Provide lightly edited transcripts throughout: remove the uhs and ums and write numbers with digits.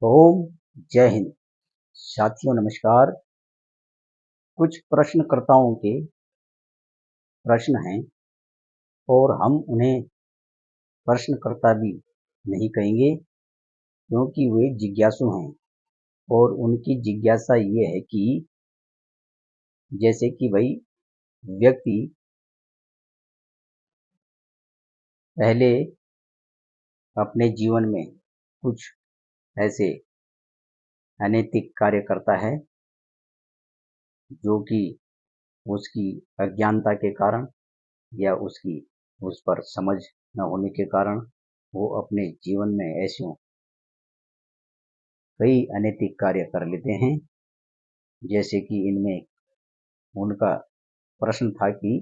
ओम जय हिंद। साथियों नमस्कार। कुछ प्रश्नकर्ताओं के प्रश्न हैं और हम उन्हें प्रश्नकर्ता भी नहीं कहेंगे क्योंकि वे जिज्ञासु हैं और उनकी जिज्ञासा ये है कि जैसे कि भाई व्यक्ति पहले अपने जीवन में कुछ ऐसे अनैतिक कार्य करता है जो कि उसकी अज्ञानता के कारण या उसकी उस पर समझ न होने के कारण वो अपने जीवन में ऐसे कई अनैतिक कार्य कर लेते हैं। जैसे कि इनमें उनका प्रश्न था कि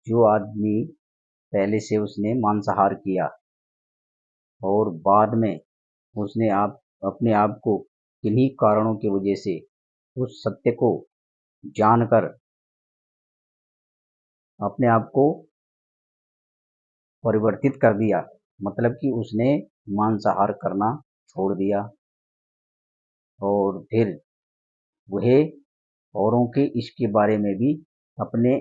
जो आदमी पहले से उसने मांसाहार किया और बाद में उसने अपने आप को किन्हीं कारणों की वजह से उस सत्य को जानकर अपने आप को परिवर्तित कर दिया, मतलब कि उसने मांसाहार करना छोड़ दिया और फिर वह औरों के इसके बारे में भी अपने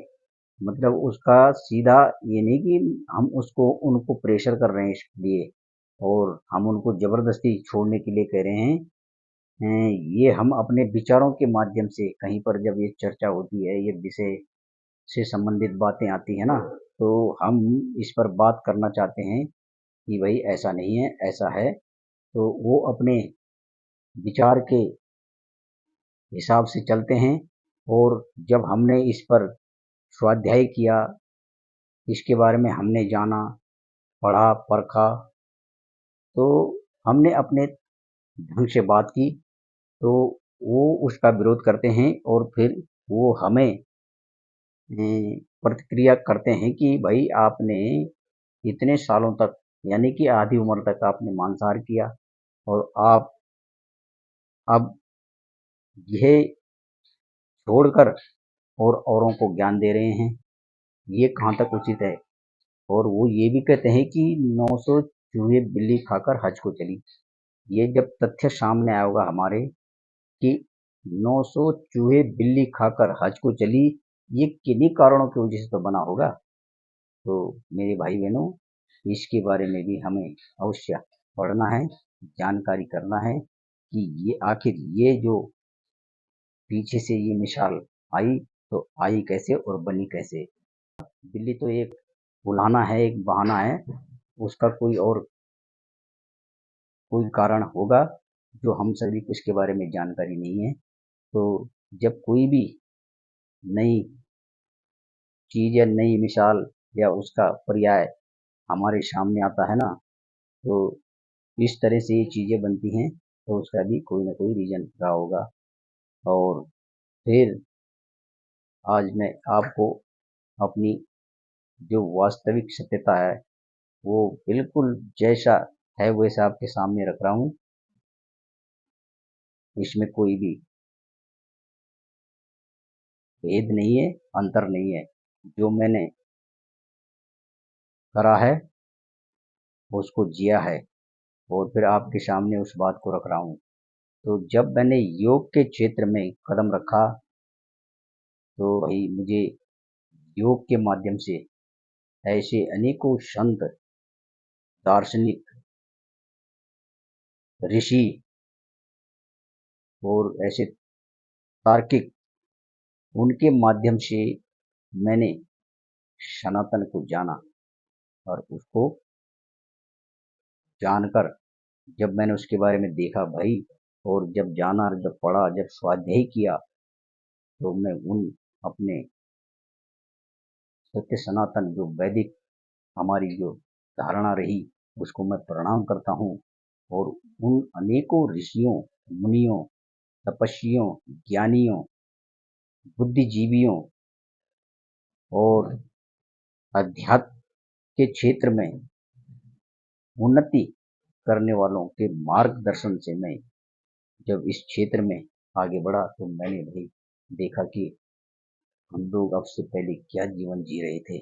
मतलब उसका सीधा ये नहीं कि हम उसको उनको प्रेशर कर रहे हैं इसके लिए और हम उनको ज़बरदस्ती छोड़ने के लिए कह रहे हैं। ये हम अपने विचारों के माध्यम से कहीं पर जब ये चर्चा होती है, ये विषय से संबंधित बातें आती है ना, तो हम इस पर बात करना चाहते हैं कि भाई ऐसा नहीं है, ऐसा है। तो वो अपने विचार के हिसाब से चलते हैं और जब हमने इस पर स्वाध्याय किया, इसके बारे में हमने जाना, पढ़ा, परखा, तो हमने अपने ढंग से बात की, तो वो उसका विरोध करते हैं और फिर वो हमें प्रतिक्रिया करते हैं कि भाई आपने इतने सालों तक यानी कि आधी उम्र तक आपने मांसाहार किया और आप अब यह छोड़कर और औरों को ज्ञान दे रहे हैं, ये कहाँ तक उचित है। और वो ये भी कहते हैं कि 900 चूहे बिल्ली खाकर हज को चली। ये जब तथ्य सामने आया होगा हमारे कि 900 चूहे बिल्ली खाकर हज को चली, ये किन्हीं कारणों की वजह से तो बना होगा। तो मेरे भाई बहनों, इसके बारे में भी हमें अवश्य पढ़ना है, जानकारी करना है कि ये आखिर ये जो पीछे से ये मिसाल आई तो आई कैसे और बनी कैसे। बिल्ली तो एक बुलाना है, एक बहाना है, उसका कोई कारण होगा जो हम सभी को इसके बारे में जानकारी नहीं है। तो जब कोई भी नई चीज़ या नई मिसाल या उसका पर्याय हमारे सामने आता है ना, तो इस तरह से ये चीज़ें बनती हैं, तो उसका भी कोई ना कोई रीज़न रहा होगा। और फिर आज मैं आपको अपनी जो वास्तविक सत्यता है वो बिल्कुल जैसा है वैसा आपके सामने रख रहा हूँ। इसमें कोई भी भेद नहीं है, अंतर नहीं है। जो मैंने करा है उसको जिया है और फिर आपके सामने उस बात को रख रहा हूँ। तो जब मैंने योग के क्षेत्र में कदम रखा तो भाई मुझे योग के माध्यम से ऐसे अनेकों संत, दार्शनिक, ऋषि और ऐसे तार्किक, उनके माध्यम से मैंने सनातन को जाना और उसको जानकर जब मैंने उसके बारे में देखा भाई और जब जाना, जब पढ़ा, जब स्वाध्याय किया, तो मैं उन अपने सत्य सनातन जो वैदिक हमारी जो धारणा रही उसको मैं प्रणाम करता हूँ और उन अनेकों ऋषियों, मुनियों, तपस्वियों, ज्ञानियों, बुद्धिजीवियों और अध्यात्म के क्षेत्र में उन्नति करने वालों के मार्गदर्शन से मैं जब इस क्षेत्र में आगे बढ़ा तो मैंने भी देखा कि हम लोग अब से पहले क्या जीवन जी रहे थे।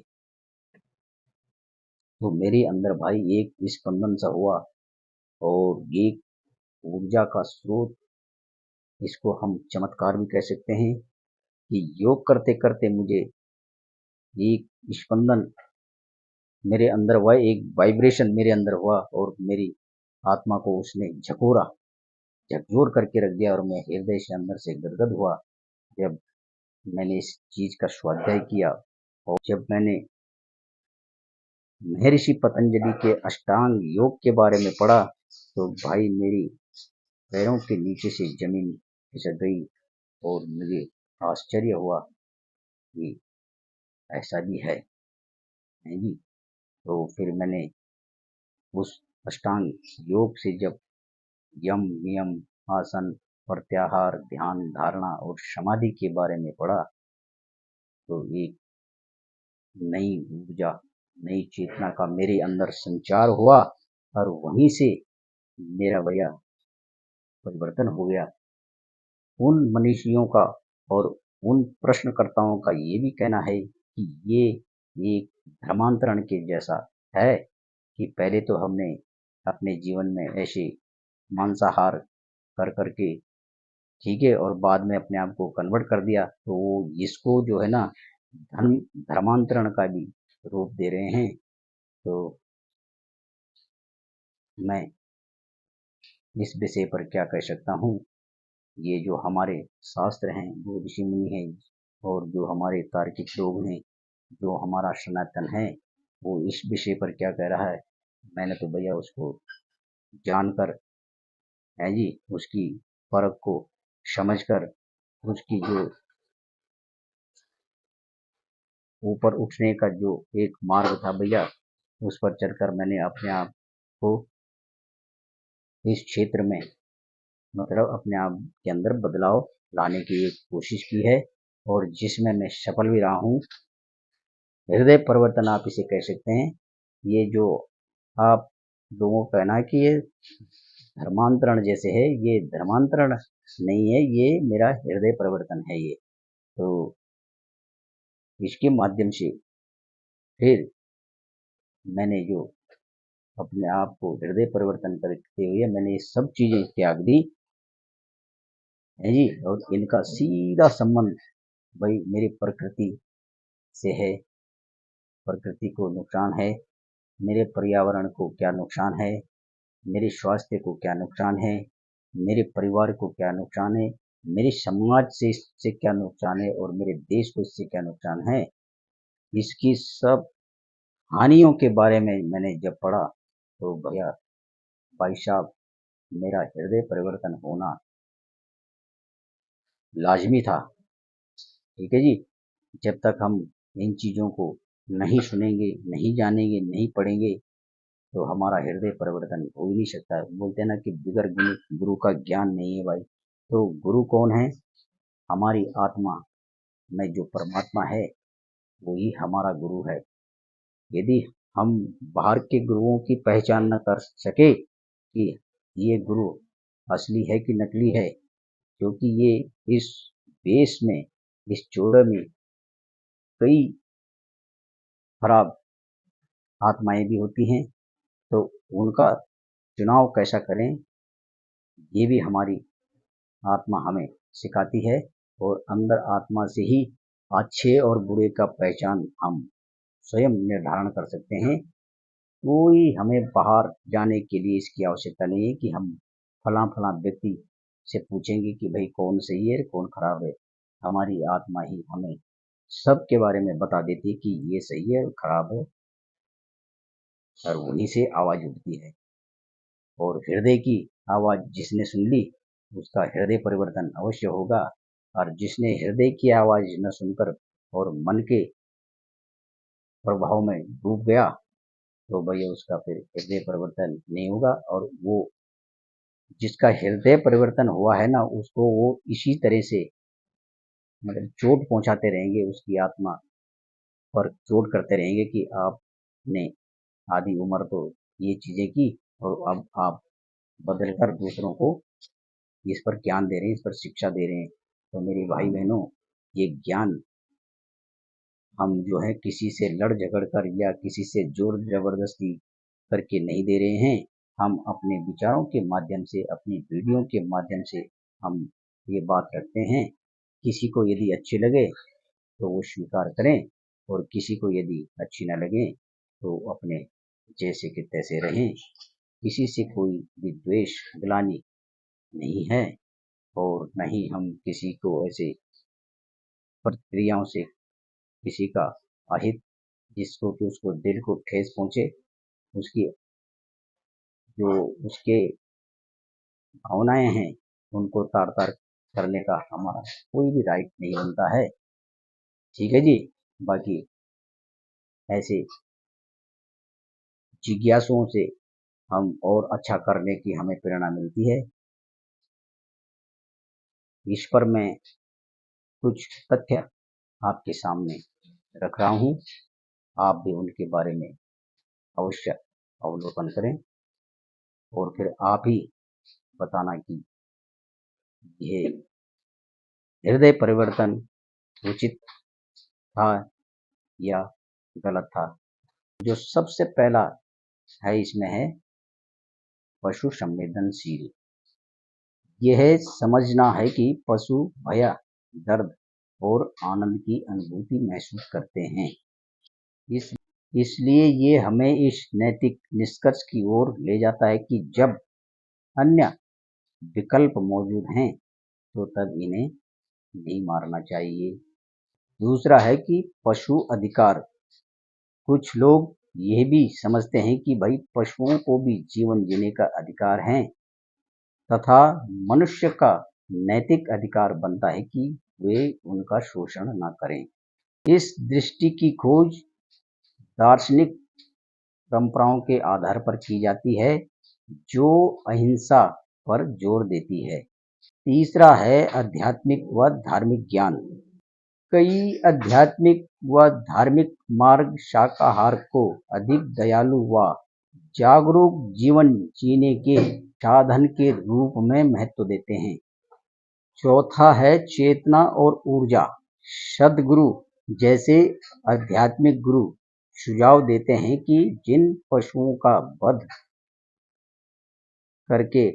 तो मेरे अंदर भाई एक स्पंदन सा हुआ और ये ऊर्जा का स्रोत, इसको हम चमत्कार भी कह सकते हैं कि योग करते करते मुझे एक स्पंदन मेरे अंदर हुआ, एक वाइब्रेशन मेरे अंदर हुआ और मेरी आत्मा को उसने झकोरा, झकझोर करके रख दिया और मैं हृदय से अंदर से गदगद हुआ जब मैंने इस चीज का स्वाध्याय किया। और जब मैंने महर्षि पतंजलि के अष्टांग योग के बारे में पढ़ा तो भाई मेरी पैरों के नीचे से जमीन खिसक गई और मुझे आश्चर्य हुआ कि ऐसा भी है जी। तो फिर मैंने उस अष्टांग योग से जब यम नियम आसन प्रत्याहार ध्यान धारणा और समाधि के बारे में पढ़ा तो एक नई ऊर्जा, नई चेतना का मेरे अंदर संचार हुआ और वहीं से मेरा भैया परिवर्तन हो गया। उन मनीषियों का और उन प्रश्नकर्ताओं का ये भी कहना है कि ये एक धर्मांतरण के जैसा है कि पहले तो हमने अपने जीवन में ऐसे मांसाहार कर करके ठीक है और बाद में अपने आप को कन्वर्ट कर दिया, तो वो इसको जो है ना धर्मांतरण का भी रूप दे रहे हैं। तो मैं इस विषय पर क्या कह सकता हूँ, ये जो हमारे शास्त्र हैं, जो ऋषि मुनि हैं और जो हमारे तार्किक लोग हैं, जो हमारा सनातन है, वो इस विषय पर क्या कह रहा है, मैंने तो भैया उसको जानकर है जी, उसकी परख को समझकर उसकी जो ऊपर उठने का जो एक मार्ग था भैया, उस पर चलकर मैंने अपने आप को इस क्षेत्र में मतलब अपने आप के अंदर बदलाव लाने की एक कोशिश की है और जिसमें मैं सफल भी रहा हूँ। हृदय परिवर्तन आप इसे कह सकते हैं। ये जो आप लोगों का कहना है कि ये धर्मांतरण जैसे है, ये धर्मांतरण नहीं है, ये मेरा हृदय परिवर्तन है ये। तो इसके माध्यम से फिर मैंने जो अपने आप को हृदय परिवर्तन करते हुए मैंने ये सब चीजें त्याग दी है जी। और इनका सीधा संबंध भाई मेरी प्रकृति से है, प्रकृति को नुकसान है, मेरे पर्यावरण को क्या नुकसान है, मेरे स्वास्थ्य को क्या नुकसान है, मेरे परिवार को क्या नुकसान है, मेरे समाज से इससे क्या नुकसान है और मेरे देश को इससे क्या नुकसान है, इसकी सब हानियों के बारे में मैंने जब पढ़ा तो भैया भाई साहब मेरा हृदय परिवर्तन होना लाजमी था। ठीक है जी। जब तक हम इन चीज़ों को नहीं सुनेंगे, नहीं जानेंगे, नहीं पढ़ेंगे तो हमारा हृदय परिवर्तन हो ही नहीं सकता है। बोलते हैं ना कि बिगर गुरु का ज्ञान नहीं है भाई। तो गुरु कौन है? हमारी आत्मा में जो परमात्मा है वही हमारा गुरु है। यदि हम बाहर के गुरुओं की पहचान न कर सके कि ये गुरु असली है कि नकली है, क्योंकि ये इस देश में, इस जोड़े में कई खराब आत्माएं भी होती हैं, तो उनका चुनाव कैसा करें ये भी हमारी आत्मा हमें सिखाती है। और अंदर आत्मा से ही अच्छे और बुरे का पहचान हम स्वयं निर्धारण कर सकते हैं। कोई हमें बाहर जाने के लिए इसकी आवश्यकता नहीं है कि हम फला फला व्यक्ति से पूछेंगे कि भाई कौन सही है कौन खराब है। हमारी आत्मा ही हमें सब के बारे में बता देती है कि ये सही है और खराब है, और वहीं से आवाज उठती है। और हृदय की आवाज जिसने सुन ली उसका हृदय परिवर्तन अवश्य होगा, और जिसने हृदय की आवाज न सुनकर और मन के प्रभाव में डूब गया तो भैया उसका फिर हृदय परिवर्तन नहीं होगा। और वो जिसका हृदय परिवर्तन हुआ है ना उसको वो इसी तरह से मतलब चोट पहुंचाते रहेंगे, उसकी आत्मा पर चोट करते रहेंगे कि आपने आधी उम्र तो ये चीजें की और अब आप बदलकर दूसरों को इस पर ज्ञान दे रहे हैं, इस पर शिक्षा दे रहे हैं। तो मेरे भाई बहनों, ये ज्ञान हम जो है किसी से लड़ झगड़ कर या किसी से जोर जबरदस्ती करके नहीं दे रहे हैं। हम अपने विचारों के माध्यम से, अपनी वीडियो के माध्यम से हम ये बात रखते हैं। किसी को यदि अच्छी लगे तो वो स्वीकार करें, और किसी को यदि अच्छी न लगे तो अपने जैसे के तैसे रहें। किसी से कोई भी द्वेष ग्लानि नहीं है, और न ही हम किसी को ऐसे प्रतिक्रियाओं से किसी का अहित, जिसको कि उसको दिल को ठेस पहुंचे, उसकी जो उसके भावनाएं हैं उनको तार तार करने का हमारा कोई भी राइट नहीं बनता है। ठीक है जी। बाकी ऐसे जिज्ञासुओं से हम और अच्छा करने की हमें प्रेरणा मिलती है। इस पर मैं कुछ तथ्य आपके सामने रख रहा हूँ, आप भी उनके बारे में अवश्य अवलोकन करें, और फिर आप ही बताना कि ये हृदय परिवर्तन उचित था या गलत था। जो सबसे पहला है इसमें है पशु संवेदनशील। यह समझना है कि पशु भय, दर्द और आनंद की अनुभूति महसूस करते हैं। इसलिए ये हमें इस नैतिक निष्कर्ष की ओर ले जाता है कि जब अन्य विकल्प मौजूद हैं तो तब इन्हें नहीं मारना चाहिए। दूसरा है कि पशु अधिकार। कुछ लोग ये भी समझते हैं कि भाई पशुओं को भी जीवन जीने का अधिकार है, तथा मनुष्य का नैतिक अधिकार बनता है कि वे उनका शोषण न करें। इस दृष्टि की खोज दार्शनिक परंपराओं के आधार पर की जाती है, जो अहिंसा पर जोर देती है। तीसरा है आध्यात्मिक व धार्मिक ज्ञान। कई आध्यात्मिक व धार्मिक मार्ग शाकाहार को अधिक दयालु व जागरूक जीवन जीने के साधन के रूप में महत्व देते हैं। चौथा है चेतना और ऊर्जा। सद्गुरु जैसे आध्यात्मिक गुरु सुझाव देते हैं कि जिन पशुओं का वध करके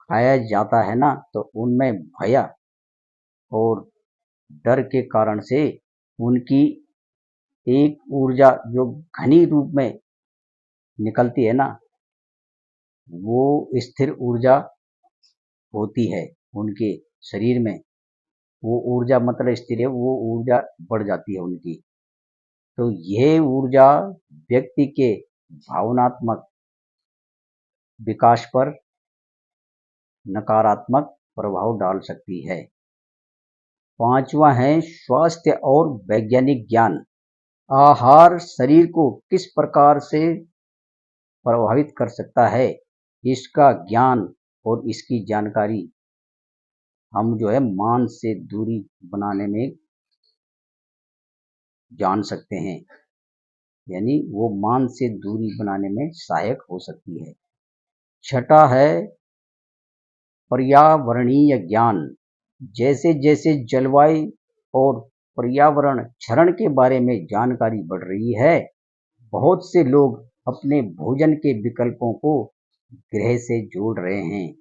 खाया जाता है ना, तो उनमें भय और डर के कारण से उनकी एक ऊर्जा जो घनी रूप में निकलती है ना, वो स्थिर ऊर्जा होती है उनके शरीर में। वो ऊर्जा मतलब स्थिर है, वो ऊर्जा बढ़ जाती है उनकी। तो यह ऊर्जा व्यक्ति के भावनात्मक विकास पर नकारात्मक प्रभाव डाल सकती है। पांचवा है स्वास्थ्य और वैज्ञानिक ज्ञान। आहार शरीर को किस प्रकार से प्रभावित कर सकता है, इसका ज्ञान और इसकी जानकारी हम जो है मांस से दूरी बनाने में जान सकते हैं, यानी वो मांस से दूरी बनाने में सहायक हो सकती है। छठा है पर्यावरणीय ज्ञान। जैसे जैसे जलवायु और पर्यावरण क्षरण के बारे में जानकारी बढ़ रही है, बहुत से लोग अपने भोजन के विकल्पों को ग्रह से जोड़ रहे हैं।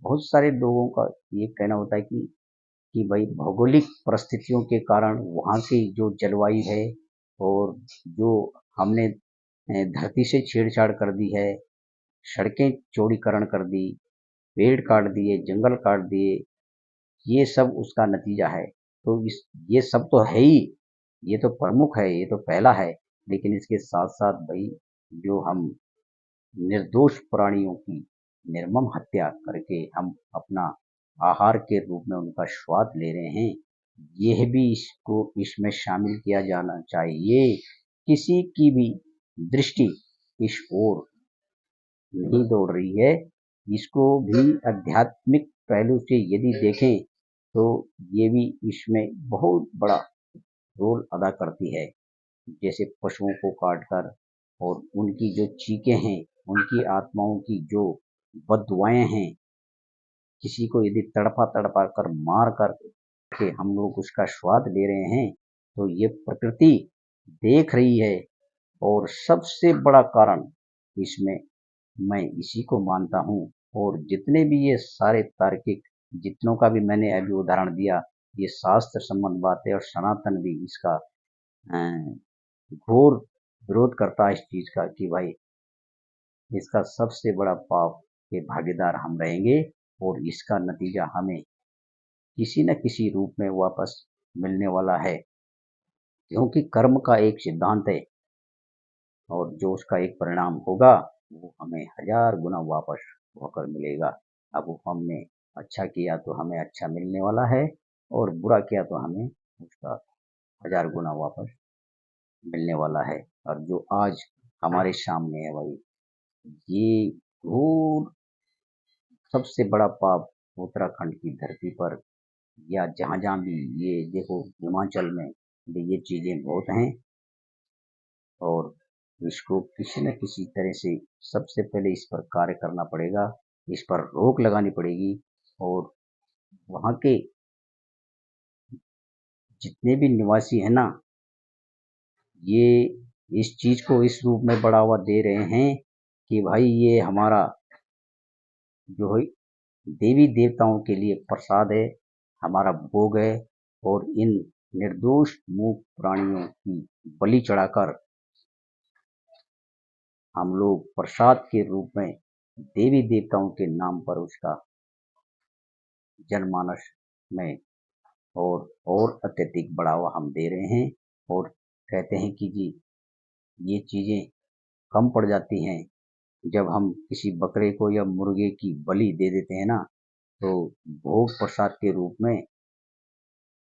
बहुत सारे लोगों का ये कहना होता है कि भाई भौगोलिक परिस्थितियों के कारण वहाँ की जो जलवायु है, और जो हमने धरती से छेड़छाड़ कर दी है, सड़कें चौड़ीकरण कर दी, पेड़ काट दिए, जंगल काट दिए, ये सब उसका नतीजा है। तो ये सब तो है ही, ये तो प्रमुख है, ये तो पहला है। लेकिन इसके साथ साथ भाई जो हम निर्दोष प्राणियों की निर्मम हत्या करके हम अपना आहार के रूप में उनका स्वाद ले रहे हैं, यह भी इसको इसमें शामिल किया जाना चाहिए। किसी की भी दृष्टि इस ओर नहीं दौड़ रही है। इसको भी आध्यात्मिक पहलू से यदि देखें तो ये भी इसमें बहुत बड़ा रोल अदा करती है। जैसे पशुओं को काटकर और उनकी जो चीखें हैं, उनकी आत्माओं की जो बद्दुआएं हैं, किसी को यदि तड़पा तड़पा कर मार कर के हम लोग उसका स्वाद ले रहे हैं, तो ये प्रकृति देख रही है। और सबसे बड़ा कारण इसमें मैं इसी को मानता हूँ। और जितने भी ये सारे तार्किक, जितनों का भी मैंने अभी उदाहरण दिया, ये शास्त्र संबंध बातें, और सनातन भी इसका घोर विरोध करता है इस चीज का कि भाई इसका सबसे बड़ा पाप के भागीदार हम रहेंगे, और इसका नतीजा हमें किसी न किसी रूप में वापस मिलने वाला है। क्योंकि कर्म का एक सिद्धांत है, और जो उसका एक परिणाम होगा वो हमें हजार गुना वापस होकर मिलेगा। अब वो हमने अच्छा किया तो हमें अच्छा मिलने वाला है, और बुरा किया तो हमें उसका हजार गुना वापस मिलने वाला है। और जो आज हमारे सामने है भाई, ये घोर सबसे बड़ा पाप उत्तराखंड की धरती पर, या जहाँ जहाँ भी, ये देखो हिमाचल में भी ये चीजें बहुत हैं। और इसको किसी न किसी तरह से सबसे पहले इस पर कार्य करना पड़ेगा, इस पर रोक लगानी पड़ेगी। और वहाँ के जितने भी निवासी हैं ना, ये इस चीज को इस रूप में बढ़ावा दे रहे हैं कि भाई ये हमारा जो है देवी देवताओं के लिए प्रसाद है, हमारा भोग है। और इन निर्दोष मूक प्राणियों की बलि चढ़ाकर हम लोग प्रसाद के रूप में देवी देवताओं के नाम पर उसका जनमानस में और अत्यधिक बढ़ावा हम दे रहे हैं। और कहते हैं कि जी ये चीजें कम पड़ जाती हैं जब हम किसी बकरे को या मुर्गे की बलि दे देते हैं ना, तो भोग प्रसाद के रूप में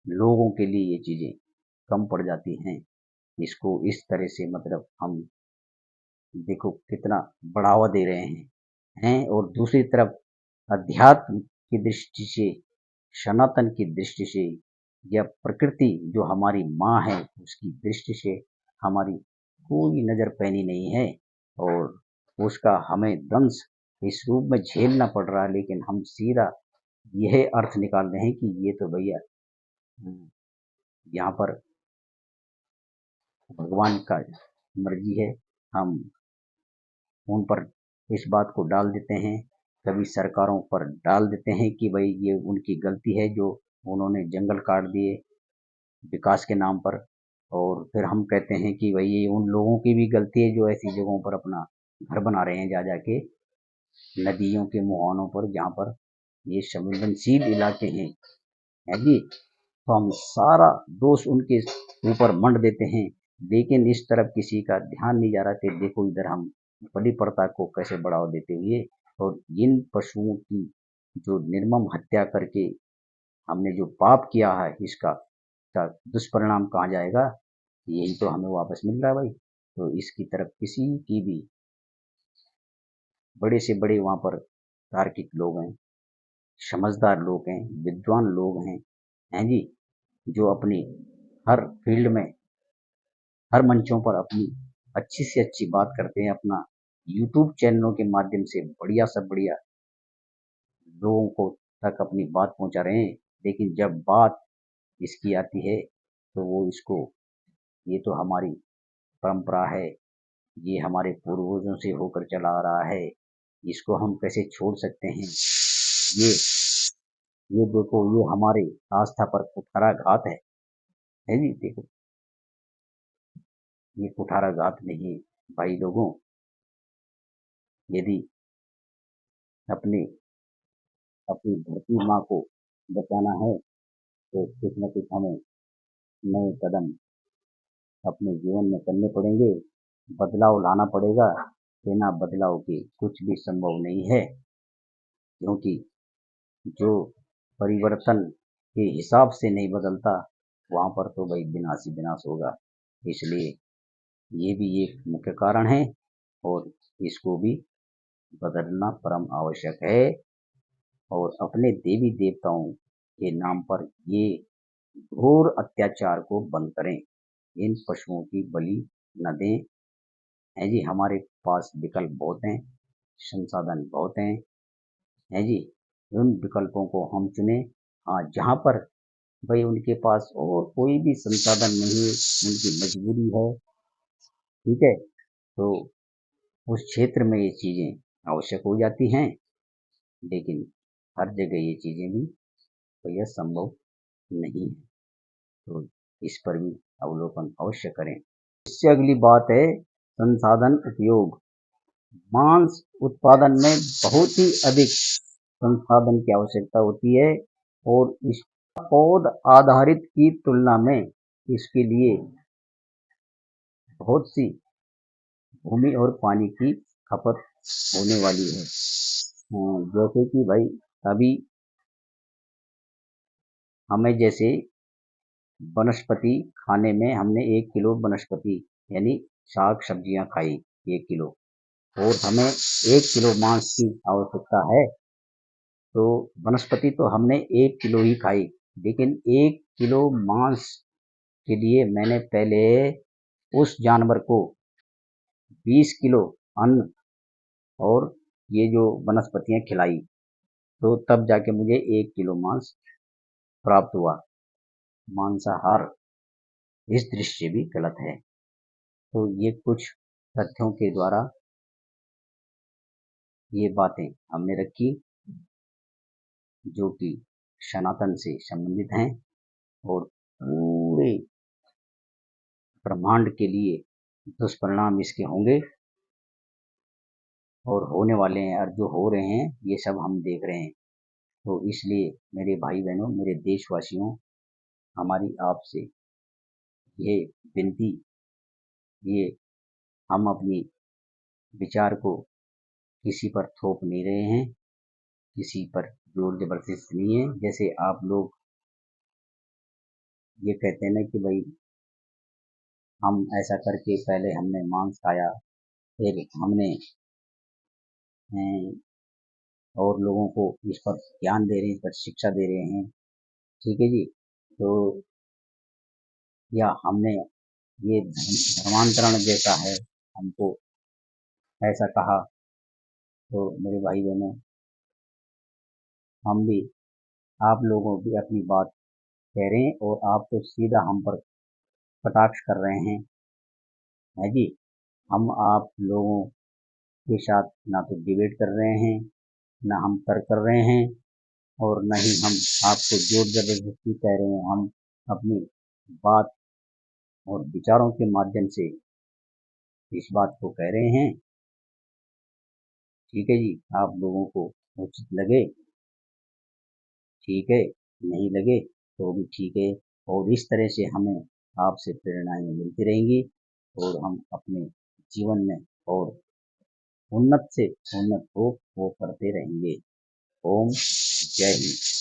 लोगों के लिए ये चीजें कम पड़ जाती हैं। इसको इस तरह से मतलब हम देखो कितना बढ़ावा दे रहे हैं। और दूसरी तरफ अध्यात्म की दृष्टि से, सनातन की दृष्टि से, या प्रकृति जो हमारी माँ है उसकी दृष्टि से हमारी कोई नजर पैनी नहीं है। और उसका हमें दंश इस रूप में झेलना पड़ रहा है, लेकिन हम सीधा यह अर्थ निकाल रहे हैं कि ये तो भैया यहाँ पर भगवान का मर्जी है। हम उन पर इस बात को डाल देते हैं, कभी सरकारों पर डाल देते हैं कि भाई ये उनकी गलती है जो उन्होंने जंगल काट दिए विकास के नाम पर। और फिर हम कहते हैं कि भाई ये उन लोगों की भी गलती है जो ऐसी जगहों पर अपना घर बना रहे हैं, जा जाके नदियों के मुहानों पर, जहाँ पर ये संवेदनशील इलाके हैं, है जी। तो हम सारा दोष उनके ऊपर मंड देते हैं, लेकिन इस तरफ किसी का ध्यान नहीं जा रहा कि देखो इधर हम बलि प्रथा को कैसे बढ़ावा देते हुए, और इन पशुओं की जो निर्मम हत्या करके हमने जो पाप किया है, इसका का दुष्परिणाम कहाँ जाएगा, यही तो हमें वापस मिल रहा है भाई। तो इसकी तरफ किसी की भी, बड़े से बड़े वहाँ पर तार्किक लोग हैं, समझदार लोग हैं, विद्वान लोग हैं जी, जो अपनी हर फील्ड में, हर मंचों पर अपनी अच्छी से अच्छी बात करते हैं, अपना यूट्यूब चैनलों के माध्यम से बढ़िया से बढ़िया लोगों को तक अपनी बात पहुंचा रहे हैं। लेकिन जब बात इसकी आती है तो वो इसको, ये तो हमारी परंपरा है, ये हमारे पूर्वजों से होकर चला आ रहा है, इसको हम कैसे छोड़ सकते हैं। ये ये देखो, ये हमारे आस्था पर कुठाराघात है जी। देखो ये कुठाराघात नहीं भाई लोगों। यदि अपने अपनी धरती माँ को बचाना है तो कुछ न कुछ हमें नए कदम अपने जीवन में करने पड़ेंगे, बदलाव लाना पड़ेगा। बिना बदलाव के कुछ भी संभव नहीं है, क्योंकि जो परिवर्तन के हिसाब से नहीं बदलता, वहां पर तो भाई विनाश ही विनाश होगा। इसलिए ये भी एक मुख्य कारण है, और इसको भी बदलना परम आवश्यक है। और अपने देवी देवताओं के नाम पर ये घोर अत्याचार को बंद करें, इन पशुओं की बलि न दें। है जी, हमारे पास विकल्प बहुत हैं, संसाधन बहुत हैं जी। उन विकल्पों को हम चुने। हाँ, जहाँ पर भाई उनके पास और कोई भी संसाधन नहीं है, उनकी मजबूरी है, ठीक है, तो उस क्षेत्र में ये चीज़ें आवश्यक हो जाती हैं, लेकिन हर जगह ये चीज़ें भी भैया संभव नहीं है। तो इस पर भी अवलोकन अवश्य करें। इससे अगली बात है संसाधन उपयोग। मांस उत्पादन में बहुत ही अधिक संसाधन की आवश्यकता होती है और इस पौध आधारित की तुलना में इसके लिए बहुत सी भूमि और पानी की खपत होने वाली है। जैसे कि भाई अभी हमें जैसे वनस्पति खाने में हमने 1 किलो वनस्पति यानी साग सब्जियां खाई 1 किलो और हमें 1 किलो मांस की आवश्यकता है, तो वनस्पति तो हमने 1 किलो ही खाई, लेकिन 1 किलो मांस के लिए मैंने पहले उस जानवर को 20 किलो अन्न और ये जो वनस्पतियां खिलाई, तो तब जाके मुझे 1 किलो मांस प्राप्त हुआ। मांसाहार इस दृश्य से भी गलत है। तो ये कुछ तथ्यों के द्वारा ये बातें हमने रखी जो कि सनातन से संबंधित हैं और पूरे ब्रह्मांड के लिए दुष्परिणाम इसके होंगे और होने वाले हैं और जो हो रहे हैं ये सब हम देख रहे हैं। तो इसलिए मेरे भाई बहनों, मेरे देशवासियों, हमारी आपसे ये विनती, ये हम अपनी विचार को किसी पर थोप नहीं रहे हैं, किसी पर जोर जबरदस्ती नहीं है। जैसे आप लोग ये कहते हैं ना कि भाई हम ऐसा करके पहले हमने मांस खाया, फिर हमने और लोगों को इस पर ज्ञान दे रहे हैं, इस पर शिक्षा दे रहे हैं, ठीक है जी। तो या हमने ये धर्मांतरण जैसा है, हमको ऐसा कहा, तो मेरे भाई बहनों, हम भी आप लोगों की अपनी बात कह रहे हैं और आप तो सीधा हम पर कटाक्ष कर रहे हैं, है जी। हम आप लोगों के साथ ना तो डिबेट कर रहे हैं, ना हम तर्क कर रहे हैं और न ही हम आपको जोर जबरदस्ती कह रहे हैं। हम अपनी बात और विचारों के माध्यम से इस बात को कह रहे हैं, ठीक है जी। आप लोगों को उचित लगे ठीक है, नहीं लगे तो भी ठीक है। और इस तरह से हमें आपसे प्रेरणाएं मिलती रहेंगी और हम अपने जीवन में और उन्नत से उन्नत हो वो करते रहेंगे। ओम जय हिंद।